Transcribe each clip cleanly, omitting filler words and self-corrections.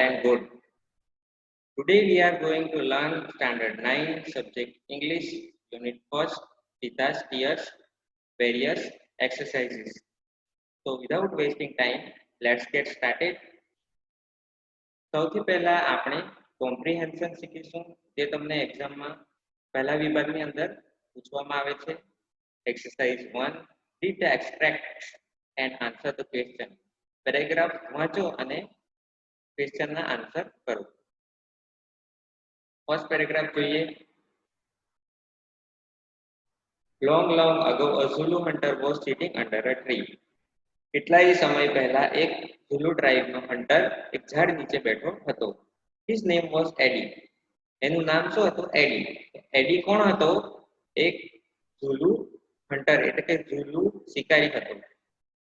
and good. Today we are going to learn Standard 9 subject English Unit 1st, Tita's Tears, various exercises. So without wasting time, let's get started. સૌથી પહેલા આપણે comprehension શીખીશું જે તમને એક્ઝામમાં પહેલા વિભાગની અંદર પૂછવામાં આવે છે. Exercise 1 read the extract and answer the question. Paragraph વાંચો અને ક્વેશ્ચનના આન્સર કરો. ફર્સ્ટ પેરેગ્રાફ જોઈએ. long ago a Zulu hunter was sitting under a tree. કેટલાય સમય પહેલા એક ઝુલુ ટ્રાઇબનો હન્ટર એક ઝાડ નીચે બેઠો હતો. His name was Eddie. એનું નામ શું હતું? એડી. એડી કોણ હતો? એક ઝુલુ હન્ટર એટલે કે ઝુલુ શિકારી હતો.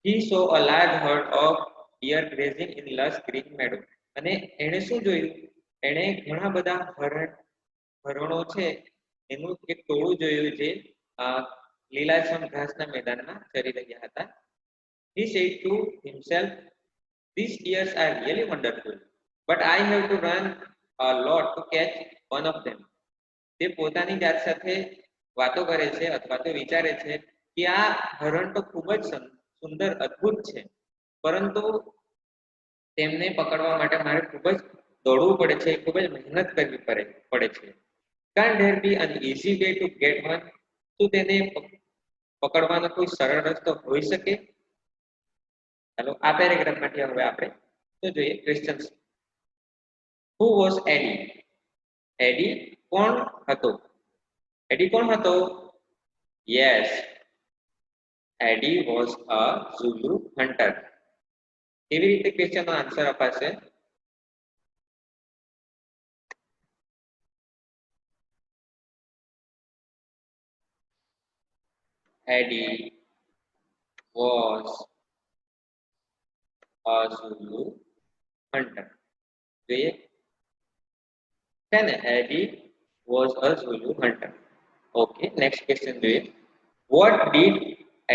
He saw a large herd of deer grazing in lush green meadow. અને એણે શું જોયું? એણે ઘણા બધા હરણો છે એનું એક ટોળું જોયું જે લીલાછમ ઘાસના મેદાનમાં ચરી રહ્યા હતા. He said to himself, these deers are really wonderful, but I have to run a lot to catch one of them. તે પોતાની જાત સાથે વાતો કરે છે અથવા તો વિચારે છે કે આ હરણ તો ખૂબ જ સુંદર અદ્ભુત છે, પરંતુ તેમને પકડવા માટે મારે ખૂબ જ દોડવું પડે છે, ખૂબ જ મહેનત કરવી પડે છે. Can't there be an easy way to get one? શું તેને પકડવાનો કોઈ સરળ રસ્તો હોઈ શકે? ચાલો આ પેરેગ્રાફ માટે હવે આપણે તો જોઈએ ક્વેશ્ચન્સ. Who was Eddie? એડી કોણ હતો? એડી કોણ હતો? Yes, Eddie was a Zulu hunter. કેવી રીતે ક્વેશ્ચનનો આન્સર અપાશે? Eddie was a Zulu hunter. જોઈએ છે ને, Eddie was a Zulu hunter. Okay, next question જોઈએ. What did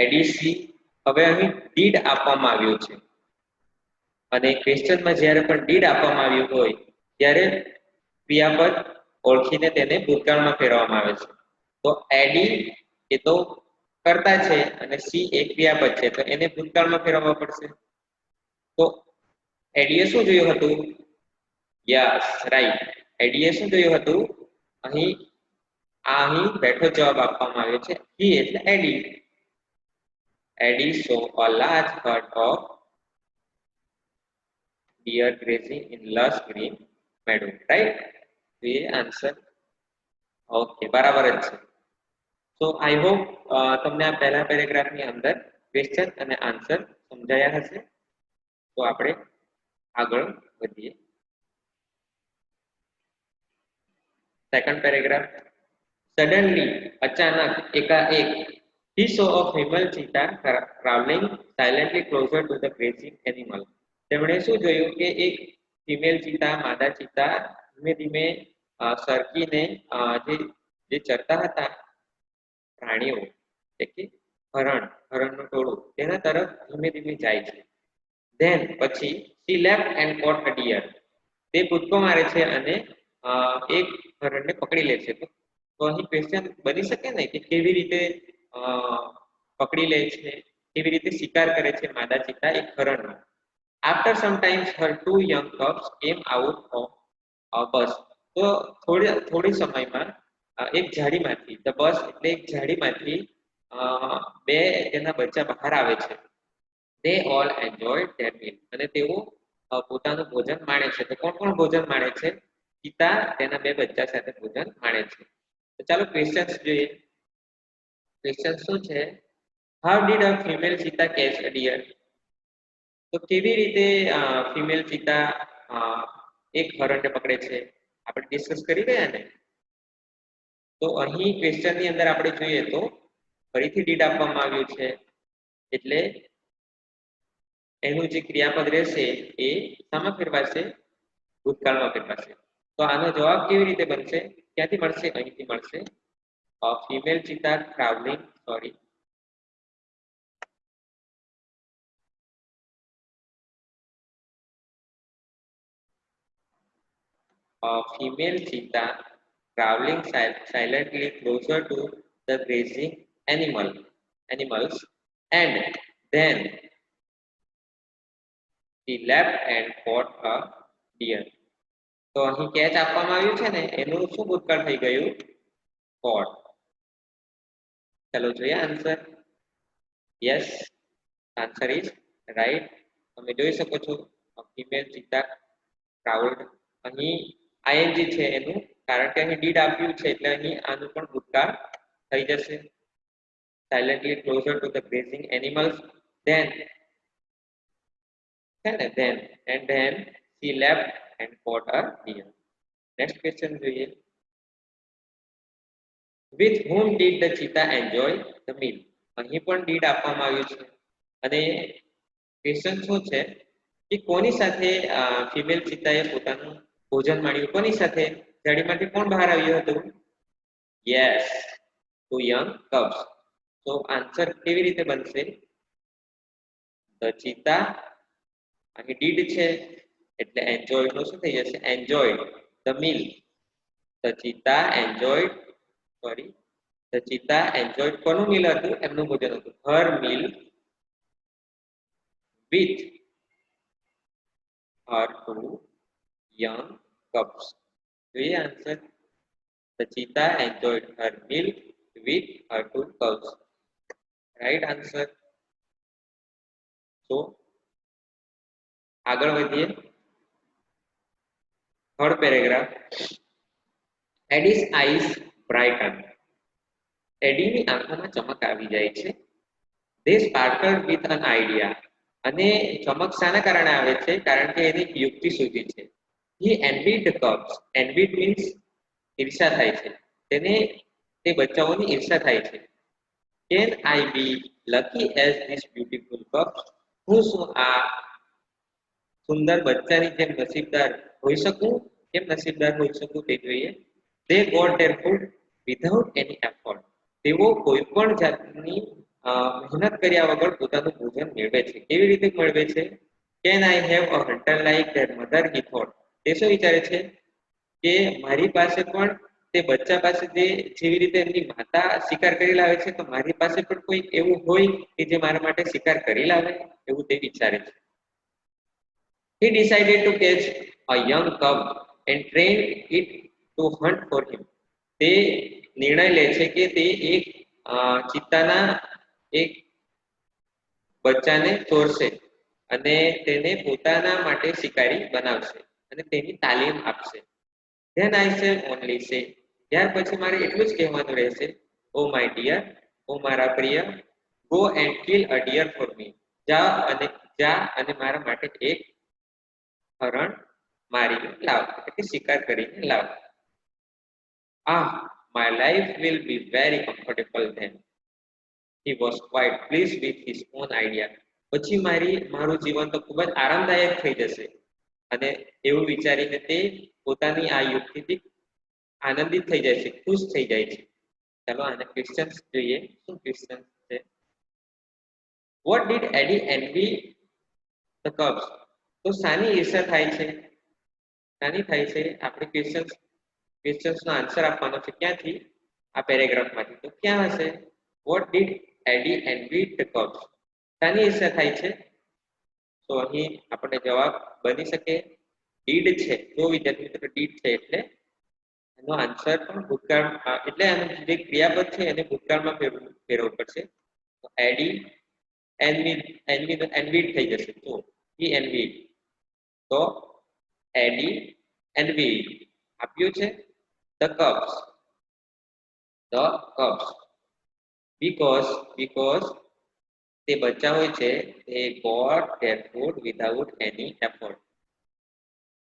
Eddie see? હવે અહીં did આપવામાં આવ્યું છે અને ક્વેશ્ચનમાં જ્યારે પણ did આપવામાં આવ્યું હોય ત્યારે ક્રિયાપદ ઓળખીને તેને ભૂતકાળમાં ફેરવવામાં આવે છે. તો Eddie એ તો કરતા છે અને સી એક ક્રિયાપદ છે, તો એને ભૂતકાળમાં ફેરવવા પડશે. તો એડીએ શું જોયું હતું? Yes, right. એડીએ શું જોયું હતું? અહીં બેઠો જવાબ આપવામાં આવ્યો છે. હી એટલે એડી. એડી saw a large herd of deer grazing in lush green meadow. Right? તો એ આન્સર ઓકે બરાબર જ છે. સો આઈ હોપ તમને આ પહેલા પેરેગ્રાફની અંદર ક્વેશ્ચન અને આન્સર સમજાયા હશે. તો આપણે આગળ વધીએ. Second paragraph. સડનલી અચાનક એકાએક he saw a female cheetah traveling silently closer to the grazing animal. તેમણે શું જોયું કે એક ફિમેલ ચીતા, માદા ચીતા ધીમે ધીમે સરકીને જે ચરતા હતા પ્રાણીઓ એટલે કે હરણનું ટોળું તેના તરફ ધીમે ધીમે જાય છે. ધેન પછી she left and caught a deer. તે કૂદકો મારે છે અને એક હરણને પકડી લે છે. તો અહીં ક્વેશ્ચન બની શકે ને કે કેવી રીતે પકડી લે છે, કેવી રીતે શિકાર કરે છે માદા ચિત્તા એક હરણનો. After some times her two young cubs came out of bush. તો થોડી સમયમાં એક ઝાડીમાંથી, ધ બસ એટલે એક ઝાડીમાંથી બે તેના બચ્ચા બહાર આવે છે. દે ઓલ એન્જોયડ ધેર મીલ. અને તેઓ પોતાનું ભોજન માણે છે. તો કોણ કોણ ભોજન માણે છે? ચિત્તા તેના બે બચ્ચા સાથે ભોજન માણે છે. તો ચાલો ક્વેશ્ચન્સ જોઈએ. ક્વેશ્ચન શું છે? How did a female cheetah catch a deer? તો કેવી રીતે ફિમેલ ચિત્તા એક હરણને પકડે છે? આપણે ડિસ્કસ કરી રહ્યા ને. તો અહીં ક્વેશ્ચનની અંદર આપણે જોઈએ તો ફરીથી ડીડ આપવામાં આવ્યું છે એટલે એનું જે ક્રિયાપદ રહેશે એ શામાં ફેરવાશે? ભૂતકાળમાં ફેરવાશે. તો આનો જવાબ કેવી રીતે બનશે? ક્યાંથી મળશે? અહીંથી મળશે. Female cheetah travelling female cheetah traveling silently closer to the grazing animals, and then she leapt and caught a deer. તો અહીં કેચ આપવામાં આવ્યું છે ને એનું શું ભૂતકાળ થઈ ગયું? caught. ચાલો જોઈએ answer. Yes, answer is right. તમે જોઈ શકો છો ફિમેલ ચીતા ટ્રાવલ્ડ. અહીં આઈએનજી છે એનું, કારણ કે અહીં ડીડ આપ્યું છે એટલે અહીં આનું પણ ભૂતકાળ થઈ જશે. Silently closer to the grazing animals, then છે ને then, and then she left and caught a deer. Next question જોઈએ. with whom did the cheetah enjoy the meal? અહીં પણ ડીડ આપવામાં આવ્યું છે અને ક્વેશ્ચન શું છે કે કોની સાથે ફિમેલ ચિત્તાએ પોતાનું ભોજન માણ્યું? કોની સાથે? ઝાડીમાંથી કોણ બહાર આવ્યું હતું? Yes, two young cubs. તો આન્સર કેવી રીતે બનશે? ધ ચિત્તા, અહીં ડીડ છે એટલે એન્જોય નું શું થઈ જશે? Enjoyed the meal. The cheetah enjoyed, sorry, the cheetah enjoyed કોનું મીલ હતું? એમનું ભોજન હતું. Her meal with her two young cubs. જોઈએ answer. The cheetah enjoyed her meal with her two cubs. Right answer. So આગળ વધીએ. Third paragraph. Eddie's eyes brightened. એડીની આંખોમાં ચમક આવી જાય છે. They sparkled with an idea. અને ચમક શાના કારણે આવે છે? કારણ કે એની યુક્તિ સુધી છે. He envied the cubs. Envied means ઈર્ષા થાય છે. તેને તે બચ્ચાઓની ઈર્ષા થાય છે. Can I be lucky as this beautiful cubs? હું શું આ સુંદર બચ્ચાની જેમ નસીબદાર હોઈ શકું? કેમ નસીબદાર હોઈ શકું તે જોઈએ. They got their food without any effort. તેઓ કોઈ પણ જાતની મહેનત કર્યા વગર પોતાનું ભોજન મેળવે છે. કેવી રીતે મેળવે છે? Can I have a hunter like their mother? He thought. તે શું વિચારે છે કે મારી પાસે પણ તે બચ્ચા પાસે જેવી રીતે એમની માતા શિકાર કરી લાવે છે, તો મારી પાસે પણ કોઈ એવું હોય કે જે મારા માટે શિકાર કરી લાવે, એવું તે વિચારે છે. He decided to catch a young cub and train it to hunt for him. તે નિર્ણય લે છે કે તે એક ચિત્તાના એક બચ્ચાને ચોરશે અને તેને પોતાના માટે શિકારી બનાવશે અને તેની તાલીમ આપશે. Then I shall only say. ત્યાર પછી મારે એટલું જ કહેવાનું રહેશે. Oh my dear, ઓ મારા પ્રિય, go and kill a deer for me. જા અને મારા માટે એક હરણ મારી લાવ, એટલે શિકાર કરીને લાવ. My life will be very comfortable then. He was quite pleased with his own idea. પછી મારું જીવન તો ખૂબ જ આરામદાયક થઈ જશે અને એવું વિચારીને તે પોતાની આ યુક્તિથી આનંદિત થઈ જાય છે, ખુશ થઈ જાય છે. ચાલો આને ક્વેશ્ચન્સ જોઈએ. શું ક્વેશ્ચન છે? What did Eddie envy the cubs? તો શાની ઈર્ષા થાય છે? શાની થાય છે? આપણે ક્વેશ્ચન્સનો આન્સર આપવાનો છે. ક્યાંથી? આ પેરેગ્રાફમાંથી. તો ક્યાં હશે? What did Eddie envy the cubs? શાની ઈર્ષા થાય છે? તો અહીં આપણને જવાબ બની શકે ડીડ છે. જો વિદ્યાર્થી મિત્રો ડીડ છે એટલે એનો આન્સર પણ ભૂતકાળ, એટલે આનું જે ક્રિયાપદ છે એને ભૂતકાળમાં ફેરવવું પડશે. તો એડી એન્વીડ થઈ જશે. તો he envied. તો એડી envied આપ્યું છે the cubs because તે બચ્ચા હોય છે they got their food without any effort.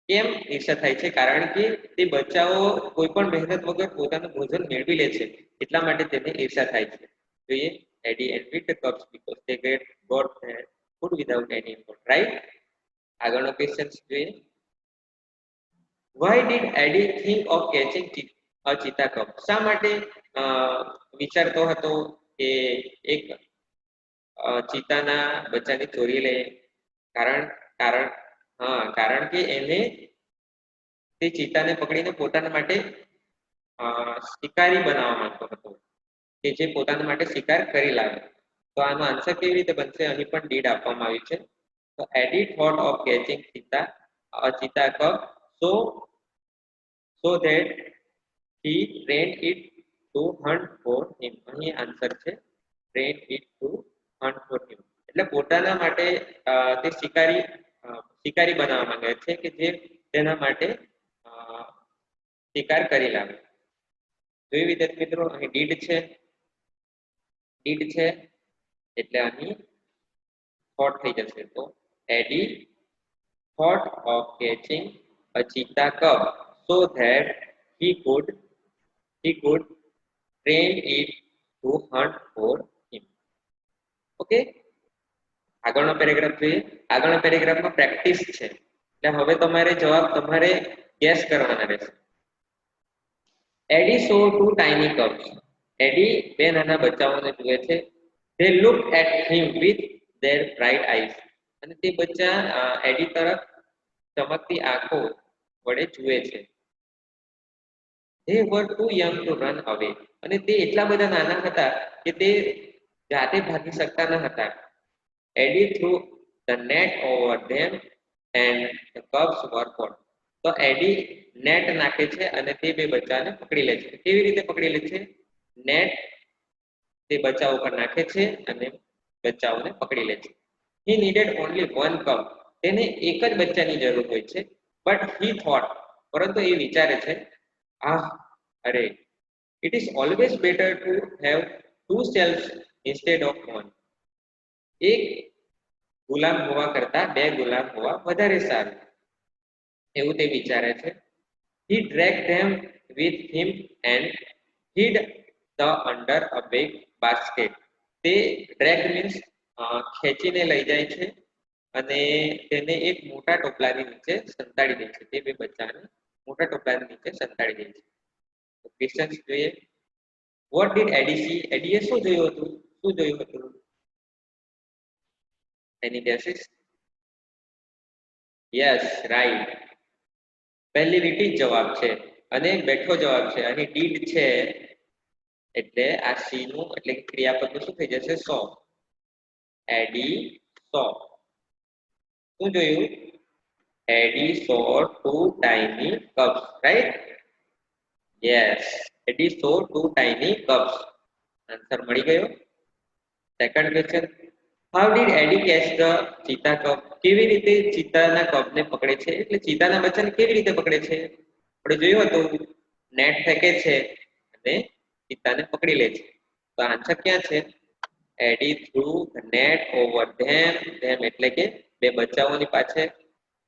કેમ ઈર્ષા થાય છે? કારણ કે તે બચ્ચાઓ કોઈ પણ મહેનત વગર પોતાનું ભોજન મેળવી લે છે, એટલા માટે તેને ઈર્ષા થાય છે. જોઈએ Eddie envied the cubs because they got their food without any effort. Right? આગળનો ક્વેશ્ચન જોઈએ. Why did Eddie think of catching a cheetah cub? શા માટે વિચારતો હતો કે એક ચિત્તાના બચ્ચાને ચોરી લે? કારણ કે એને તે ચિત્તાને પકડીને પોતાના માટે શિકારી બનાવવા માંગતો હતો કે જે પોતાના માટે શિકાર કરી લાવે. તો આનો આન્સર કેવી રીતે બનશે? અહીં પણ ડીડ આપવામાં આવ્યું છે. તો Eddie thought of catching cheetah cub so that he trained it to hunt for him. અહીં આન્સર છે train it to hunt for him. એટલે પોતાના માટે તે શિકારી બનાવવા માંગે છે કે જે તેના માટે શિકાર કરી લાવે. જોઈ વિદ્યાર્થી મિત્રો, અહીં ડીડ છે એટલે અહીં થોટ થઈ જશે. તો એડી thought of catching a cheetah cub so that he could train it to hunt for him. Okay, આગળનો પેરેગ્રાફ જોઈએ. આગળના પેરેગ્રાફમાં પ્રેક્ટિસ છે, એટલે હવે તમારે જવાબ તમારે ગેસ કરવાના રહેશે. એડી saw two tiny cubs. એડી બે નાના બચ્ચાઓને જુએ છે. They looked at him with their bright eyes. અને તે બચ્ચા એડી તરફ ચમકતી આંખો વડે જુએ છે. They were too young to run away. અને તે એટલા બધા નાના હતા કે તે જાતે ભાગી શકતા ન હતા. Eddie threw the net over them and the cubs were caught. તો એડી નેટ નાખે છે અને તે બે બચ્ચાને પકડી લે છે. કેવી રીતે પકડી લે છે? નેટ તે બચ્ચાઓ પર નાખે છે અને બચ્ચાઓને પકડી લે છે. He needed only one cub. તેને એક જ બચ્ચાની જરૂર હોય છે. But he thought, પરંતુ એ વિચારે છે, અરે, it is always better to have two selves instead of one. એક ગુલામ હોવા કરતા બે ગુલામ હોવા વધારે સારું, એવું તે વિચારે છે. He dragged them with him and hid the under a big basket. તે drag means ખેંચીને લઈ જાય છે અને તેને એક મોટા ટોપલાની નીચે સંતાડી દે છે. તે બે બચ્ચાને મોટા ટોપલાની નીચે સંતાડી દે છે. તો ક્વેશ્ચન્સ જોઈએ. What did Eddie see? એડીએ શું જોયું હતું? Any guesses? Yes, right. પહેલી લીટી જવાબ છે અને બેઠો જવાબ છે. અહીં ડીડ છે એટલે આ સી નું એટલે ક્રિયાપદનું શું થઈ જશે? સો. એડી સો. શું જોયું? Eddie saw two tiny cubs, right? Yes, Eddie saw two tiny cubs. Answer મળી ગયો. Second question, how did Eddie catch the cheetah cub? કેવી રીતે ચીતાના કપને પકડે છે? એટલે ચીતાના બચ્ચાને કેવી રીતે પકડે છે? આપણે જોયું હતું, નેટ ફેંકે છે અને ચીતાને પકડી લે છે. તો આન્સર ક્યાં છે? એડી થ્રુ ધ નેટ ઓવર ધેમ એટલે કે બે બચ્ચાઓની પાછળ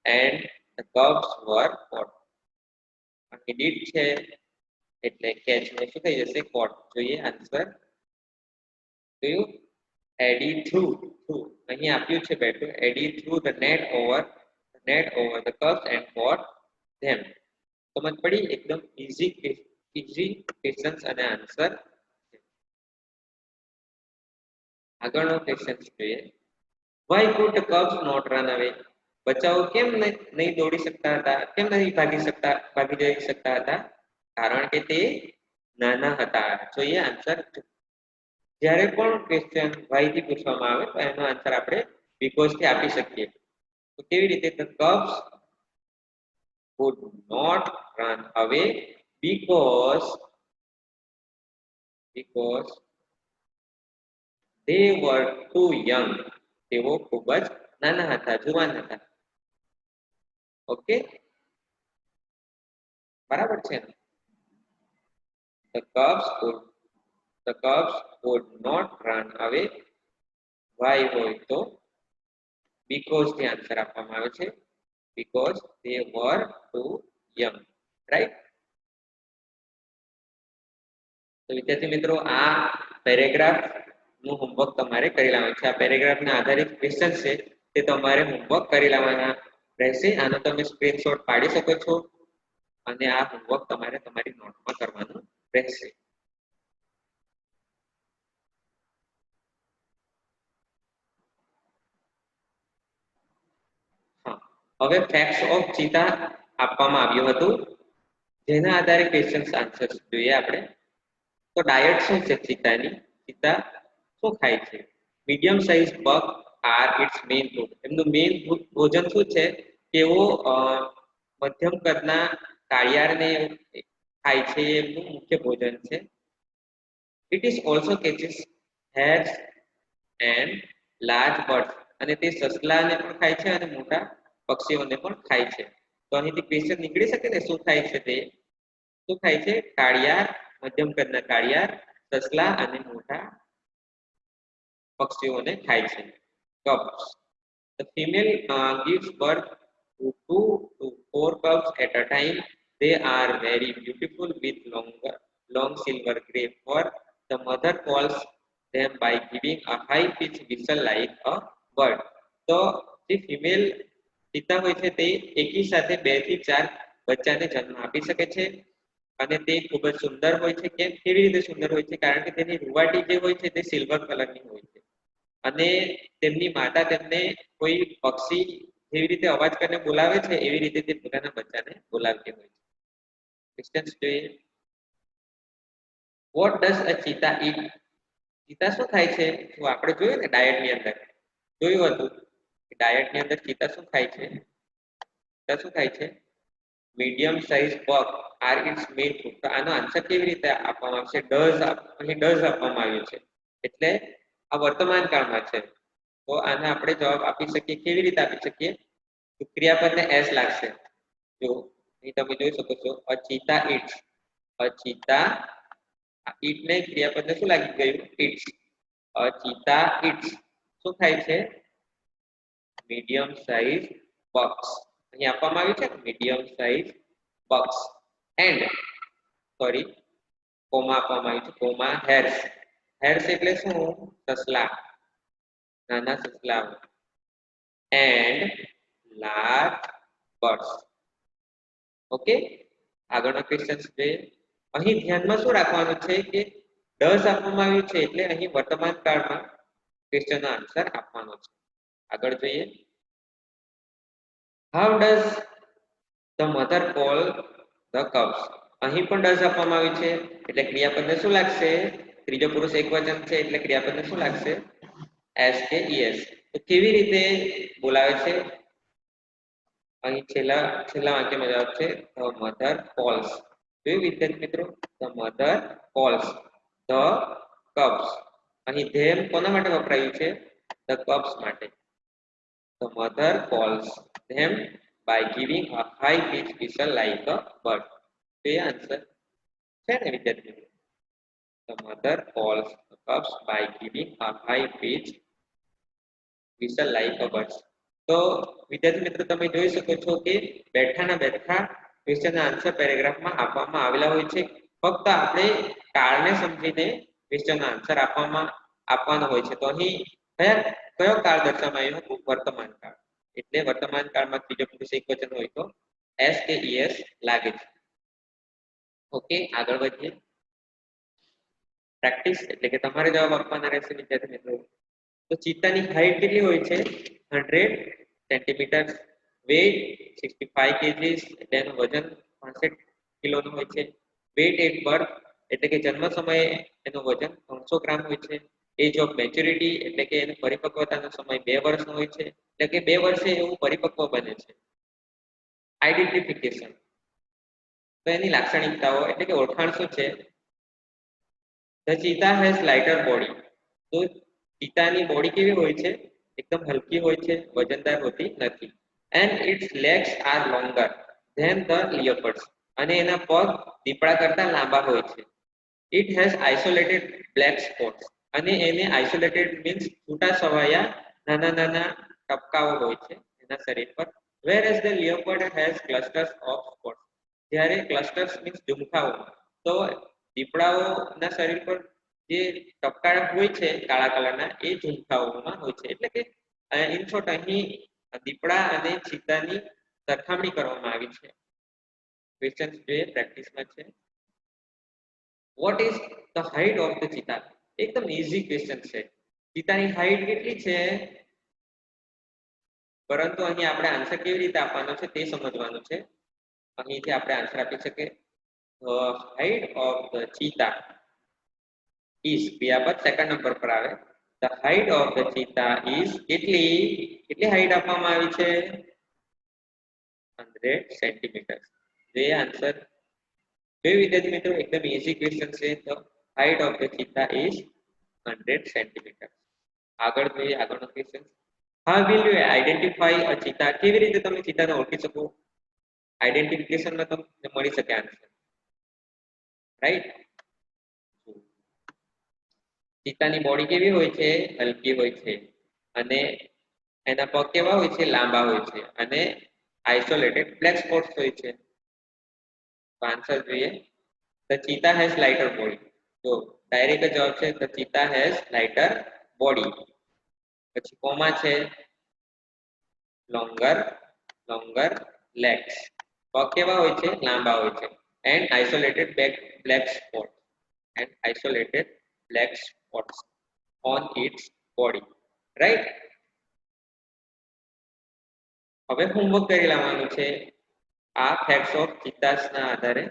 એન્ડ ધ કબ્સ વર કોટ. અહીં ડીડ છે એટલે કેચ ને શું થઈ જશે? કોટ. જોઈએ આન્સર. જોયું? એડી થ્રુ અહીં આપ્યું છે બેઠું. Eddie threw the net over the cubs and caught them. સમજ પડી? એકદમ ઈઝી ક્વેશ્ચન્સ અને આન્સર. આગળનો ક્વેશ્ચન જોઈએ. Why could cubs not run away? બચ્ચાઓ કેમ નહીં દોડી શકતા હતા? કેમ નહીં ભાગી જઈ શકતા હતા? કારણ કે તે નાના હતા. જોઈએ આન્સર. જ્યારે પણ ક્વેશ્ચન વાય થી પૂછવામાં આવે તો એનો આન્સર આપણે બીકોઝ થી આપી શકીએ. તો કેવી રીતે? The cubs could not run away because they were too young. તેઓ ખૂબ જ નાના હતા, જુવાન હતા. ઓકે, બરાબર છે ને? The cubs could not run away. Why હોય તો because થી આન્સર આપવામાં આવે છે. Because they were too young, right? તો વિદ્યાર્થી મિત્રો, આ પેરેગ્રાફ નું હોમવર્ક તમારે કરી લેવાનું છે. આ પેરેગ્રાફના આધારિત ક્વેશ્ચન છે તે તમારે હોમવર્ક કરી લેવાના રહેશે. આનો તમે સ્ક્રીનશોટ પાડી શકો છો અને આ હોમવર્ક તમારે તમારી નોટમાં કરવાનું રહેશે. હવે ફેક્ટ્સ ઓફ ચીતા આપવામાં આવ્યું હતું, જેના આધારે ક્વેશ્ચન્સ આન્સર્સ જોઈએ આપણે. તો ડાયટ શું છે ચિત્તાની? ચિત્તા શું ખાય છે? Medium size buck are its main food. એમનું મેઇન ભોજન શું છે? તેઓ મધ્યમ કદના કાળિયારને ખાય છે, એ એમનું મુખ્ય ભોજન છે. It is also catches hares and large birds. અને તે સસલાને પણ ખાય છે અને મોટા પક્ષીઓને પણ ખાય છે. તો અહીંથી ક્વેશ્ચન નીકળી શકે ને શું ખાય છે તે? શું ખાય છે? કાળિયાર, મધ્યમ કદના કાળિયાર, સસલા અને મોટા પક્ષીઓને ખાય છે. Cubs. The female gives birth to 2 to 4 cubs at a time. They are very beautiful with long silver gray fur. The mother calls them by giving a high-pitched whistle like a bird. તો જે female ચિત્તા હોય છે તે એકી સાથે 2 થી 4 બચ્ચાને જન્મ આપી શકે છે અને તે ખૂબ જ સુંદર હોય છે. કેવી રીતે સુંદર હોય છે? કારણ કે તેની રૂવાટી જે હોય છે તે સિલ્વર કલરની હોય છે અને તેમની માતા તેમને કોઈ પક્ષી જેવી રીતે અવાજ કરીને બોલાવે છે એવી રીતે તે પોતાના બચ્ચાને બોલાવતી હોય છે. ક્વેશ્ચન્સ જોઈએ. વોટ ડઝ અ ચીતા ઈટ? ચીતા શું ખાય છે? તો આપણે જોયું ને ડાયટની અંદર જોયું હતું કે ડાયટની અંદર ચીતા શું ખાય છે? ચીતા શું ખાય છે? Medium size buck are its main food. તો આનો આન્સર કેવી રીતે આપવામાં આવશે? અહીં ડઝ આપવામાં આવ્યું છે એટલે આ વર્તમાન કાળમાં છે. તો આને આપણે જવાબ આપી શકીએ. કેવી રીતે આપી શકીએ? તો ક્રિયાપદને એસ લાગશે. જો અહીં તમે જોઈ શકો છો અ ચીતા ઇટ્સ. અ ચીતા ઈટને ક્રિયાપદને શું લાગી ગયું? ઇટ્સ. અ ચીતા ઇટ્સ શું ખાય છે? Medium size bucks. અહીં આપવામાં આવ્યું છે medium size bucks and sorry comma આપવામાં આવ્યું છે કોમા હેર્સ. હેર્સ એટલે શું? સસલા, નાના સસલાઓ એન્ડ લાર્જ બર્ડ્સ. ઓકે, આગળનો ક્વેશ્ચન જોઈએ. અહીં ધ્યાનમાં શું રાખવાનું છે કે ડઝ આપવામાં આવ્યું છે એટલે અહીં વર્તમાન કાળમાં ક્વેશ્ચનનો આન્સર આપવાનો છે. આગળ જોઈએ. How does the mother call the cubs? અહીં પણ ડઝ આપવામાં આવ્યું છે એટલે ક્રિયાપદને શું લાગશે? ત્રીજો પુરુષ એકવચન છે એટલે ક્રિયાપદને શું લાગશે? એસ કે ઈએસ. તો કેવી રીતે બોલાવે છે? અહીં છેલ્લા વાક્યમાં જવાબ છે ધ મધર કોલ્સ. જોયું વિદ્યાર્થી મિત્રો? The mother calls the cubs. અહીં ધેમ કોના માટે વપરાયું છે? ધ કબ્સ માટે. The mother calls them by giving a high-pitched whistle like a bird. તો એ આન્સર છે ને વિદ્યાર્થી મિત્રો? The mother calls the cubs by giving a high-pitched whistle like a bird. તો વિદ્યાર્થી મિત્રો તમે જોઈ શકો છો કે બેઠાના બેઠા ક્વેશ્ચનના આન્સર પેરેગ્રાફમાં આપવામાં આવેલા હોય છે. ફક્ત આપણે કાળને સમજીને ક્વેશ્ચનનો આન્સર આપવાનો હોય છે. તો અહીં કયો કાળ દર્શાવવામાં આવ્યો હતો? વર્તમાન કાળ. એટલે વર્તમાન કાળમાં ત્રીજો પુરુષ એકવચન હોય તો એસ કે ઈએસ લાગે છે. ઓકે, આગળ વધીએ. પ્રેક્ટિસ એટલે કે તમારે જવાબ આપવાના રહેશે વિદ્યાર્થી મિત્રો. તો ચિત્તાની હાઈટ કેટલી હોય છે? 100 સેન્ટીમીટર. વેઇટ 65 કેજીસ એટલે એનું વજન 65 કિલોનું હોય છે. વેઇટ એટ બર્થ એટલે કે જન્મ સમયે એનું વજન 300 ગ્રામ હોય છે. એજ ઓફ મેચ્યોરિટી એટલે કે એનો પરિપક્વતાનો સમય 2 વર્ષનો હોય છે. એટલે કે 2 વર્ષે એવું પરિપક્વ બને છે. આઈડેન્ટિફિકેશન તો એની લાક્ષણિકતાઓ એટલે કે ઓળખાણ શું છે? The cheetah has lighter body. તો ચીતાની બોડી કેવી હોય છે? એકદમ હલકી હોય છે, વજનદાર હોતી નથી. And its legs are longer than the leopards. અને એના પગ દીપડા કરતા લાંબા હોય છે. It has isolated black spots. અને એને આઇસોલેટેડ મીન્સ છૂટા છવાયા નાના નાના ટપકાઓ હોય છે એના શરીર પર. whereas the leopard has clusters of spots. જ્યારે ક્લસ્ટર્સ મીન્સ ઝુમખાઓ. તો દીપડાઓના શરીર પર જે ટપકા હોય છે કાળા કલરના એ ઝુમખાઓમાં હોય છે. એટલે કે ઇન શોર્ટ અહીં દીપડા અને ચીતાની સરખામણી કરવામાં આવી છે. ક્વેશ્ચન્સ જોઈએ પ્રેક્ટિસમાં છે. What is the height of the cheetah? એકદમ ઈઝી ક્વેશ્ચન છે. ચીતાની હાઇટ કેટલી છે? પરંતુ અહીં આપણે આન્સર કેવી રીતે આપવાનો છે તે સમજવાનું છે. અહીંથી આપણે આન્સર આપી શકીએ height of the cheetah is ક્રિયાપદ સેકન્ડ નંબર પર આવે the height of the cheetah is કેટલી હાઈટ આપવામાં આવી છે 100 સેન્ટીમીટર જે આન્સર જો વિદ્યાર્થી મિત્રો એકદમ ઈઝી ક્વેશ્ચન છે તો height of the cheetah is 100 centimetre આગળ જોઈએ આગળનો question how will you identify a cheetah કેવી રીતે તમે ચીતાને ઓળખી શકો આઈડેન્ટિફિકેશનમાં તમને મળી શકે આન્સર રાઈટ ચીતાની બોડી કેવી હોય છે હલકી હોય છે અને એના પગ કેવા હોય છે લાંબા હોય છે અને આઇસોલેટેડ બ્લેક સ્પોટ્સ હોય છે તો આન્સર જોઈએ the cheetah has lighter body તો ડાયરેક્ટ જવાબ છે the cheetah has lighter body પછી કોમા છે લોંગર લેગ્સ પગ કેવા હોય છે લાંબા હોય છે and isolated black spot and isolated black spots on its body right હવે હોમવર્ક કરી લાવવાનું છે આ ફેક્ટ્સ ઓફ ચિત્તાસના આધારે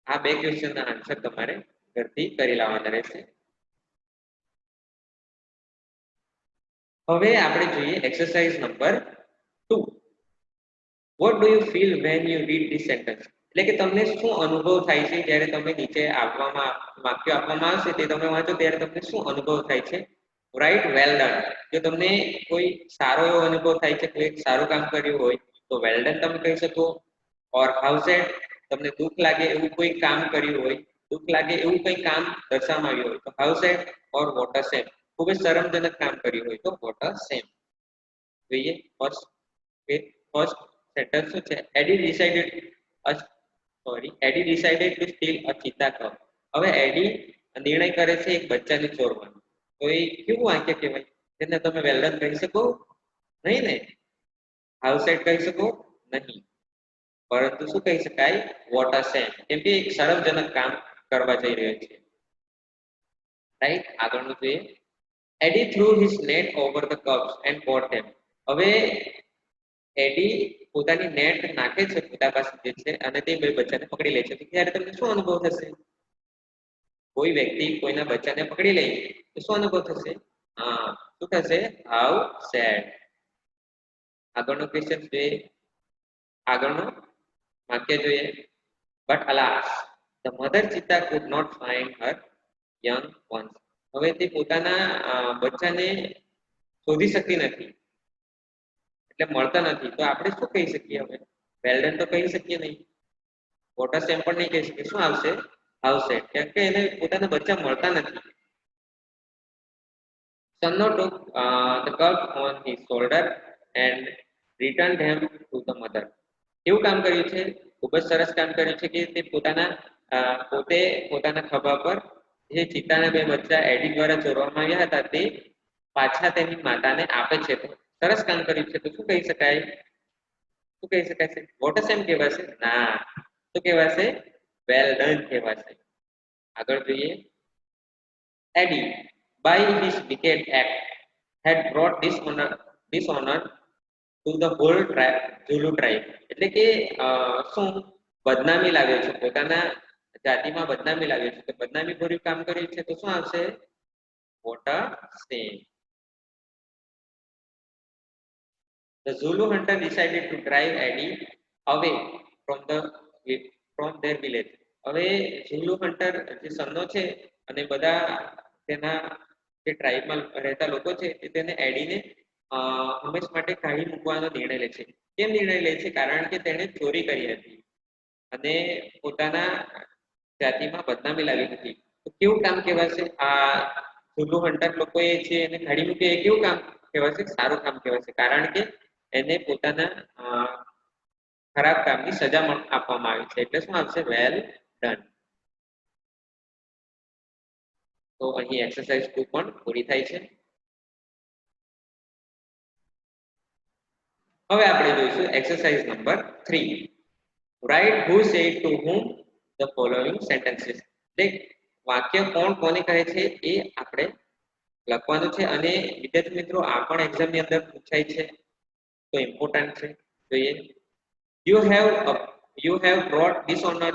આ બે ક્વેશ્ચનના આન્સર તમારે ઘરથી કરી લાવવાના રહેશે હવે આપણે જોઈએ exercise number 2 what do you feel when you read this sentence એટલે કે તમને શું અનુભવ થાય છે જ્યારે તમે નીચે આપવામાં વાક્ય આપવામાં આવશે તે તમે વાંચો ત્યારે તમને શું અનુભવ થાય છે રાઈટ વેલ ડન જો તમને કોઈ સારો એવો અનુભવ થાય છે કોઈ સારું કામ કર્યું હોય તો વેલ ડન તમે કહી શકો ઓર હાઉ સેડ તમને દુઃખ લાગે એવું કોઈ કામ કર્યું હોય દુઃખ લાગે એવું કોઈ કામ દર્શાવવામાં આવ્યું હોય તો how sad or what a shame ખૂબ જ શરમજનક કામ કર્યું હોય તો વોટ અ શેમ જોઈએ ફર્સ્ટ સેન્ટેન્સ શું છે Eddie decided to steal a cheetah cub હવે એડી નિર્ણય કરે છે એક બચ્ચાને ચોરવાનો તો એ કેવું વાક્ય કહેવાય તેને તમે વેલ ડન કહી શકો નહીં ને હાઉ સેડ કહી શકો નહીં પરંતુ શું કહી શકાય વોટ અ શેમ કેમ કે એક શરમજનક કામ કરવા જઈ રહ્યો છે રાઈટ આગળનું જોઈએ Eddie threw his net over the cubs and caught them હવે એડી પોતાની નેટ નાખે છે પોતા પાસે જે છે અને તે બે બચ્ચાને પકડી લે છે ત્યારે તમને શું અનુભવ થશે કોઈ વ્યક્તિ કોઈના બચ્ચાને પકડી લે તો શું અનુભવ થશે હા શું થશે હાઉ સેડ આગળનો ક્વેશ્ચન જોઈએ આગળનો વાક્ય જોઈએ but alas the mother cheetah could not find her young ones હવે તે પોતાના બચ્ચાને શોધી શકતી નથી એટલે મળતા નથી તો આપણે શું કહી શકીએ હવે વેલ ડન તો કહી શકીએ નહીં વોટર સેમ પણ નહીં કહી શકીએ શું આવશે આવશે કેમ કે એને પોતાના બચ્ચા મળતા નથી Sanno took the cub on his shoulder and returned him to the mother. એવું કામ કર્યું છે ખૂબ જ સરસ કામ કર્યું છે કે તે પોતે પોતાના ખભા પર જે ચિત્તાના બે બચ્ચા એડી દ્વારા ચોરવામાં આવ્યા હતા તે પાછા તેની માતાને આપે છે તો સરસ કામ કર્યું છે તો શું કહી શકાય છે વોટ સેમ કહેવાશે ના શું કહેવાશે વેલ ડન કહેવાશે આગળ જોઈએ એડી by his wicked act had brought dishonor to the whole Zulu tribe એટલે કે શું બદનામી લાવ્યો છે પોતાના જાતિમાં બદનામી લાવ્યો છે તો બદનામી ભર્યું કામ કર્યું છે તો શું આવશે what a shame The Zulu hunter decided to drive Eddie away from their village. હવે ઝુલુ હન્ટર જે સન્નો છે અને બધા તેના જે ટ્રાઇબમાં રહેતા લોકો છે તે તેને એડીને હંમેશ માટે કાઢી મૂકવાનો નિર્ણય લે છે કેમ નિર્ણય લે છે કારણ કે તેણે ચોરી કરી હતી અને પોતાના જાતિમાં બદનામી લાવી હતી તો કેવું કામ કહેવાશે આ ઝુલુ હન્ટર લોકોએ છે એને કાઢી મૂકે એ કેવું કામ કહેવાશે સારું કામ કહેવાશે કારણ કે એને પોતાના ખરાબ કામની સજા આપવામાં આવી છે એટલે શું આવશે વેલ ડન તો અહીં એક્સરસાઇઝ 2 પણ પૂરી થાય છે હવે આપણે જોઈશું exercise number 3 write who said to whom the following sentences એટલે વાક્ય કોણ કોને કહે છે એ આપણે લખવાનું છે અને વિદ્યાર્થી મિત્રો આ પણ એક્ઝામની અંદર પૂછાય છે તો ઇમ્પોર્ટન્ટ છે જોઈએ You have you have brought dishonor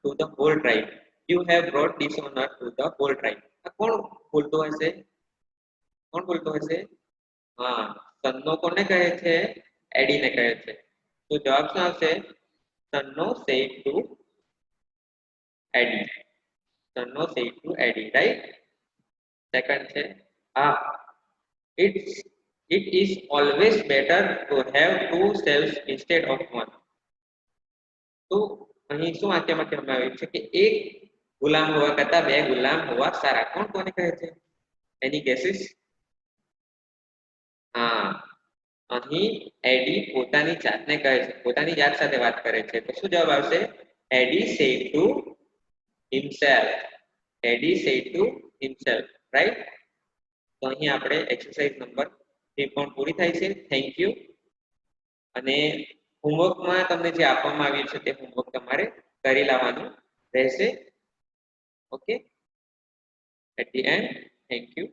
to the whole tribe. You have brought dishonor to the whole tribe. આ કોણ બોલતો હશે? કોણ બોલતો હશે? હા, સન્નો કોને કહે છે? એડીને કહે છે. તો જવાબ શું આવશે? સન્નો said to Eddie. સન્નો said to Eddie, right? Second છે હા, it's it is always better to have two selves instead of one. તો અહીં શું વાક્યમાં કહેવામાં આવ્યું છે કે એક ગુલામ હોવા કરતા બે ગુલામ હોવા સારા. કોણ કોને કહે છે? એની ગેસીસ? હા, અહીં એડી પોતાની જાતને કહે છે, પોતાની જાત સાથે વાત કરે છે. તો શું જવાબ આવશે? એડી said to himself. Eddy said to himself, right? તો અહીં આપણે એક્સરસાઇઝ નંબર 3 પણ પૂરી થાય છે. Thank you. અને હોમવર્કમાં તમને જે આપવામાં આવ્યું છે તે હોમવર્ક તમારે કરી લાવવાનું રહેશે. Okay, at the end thank you.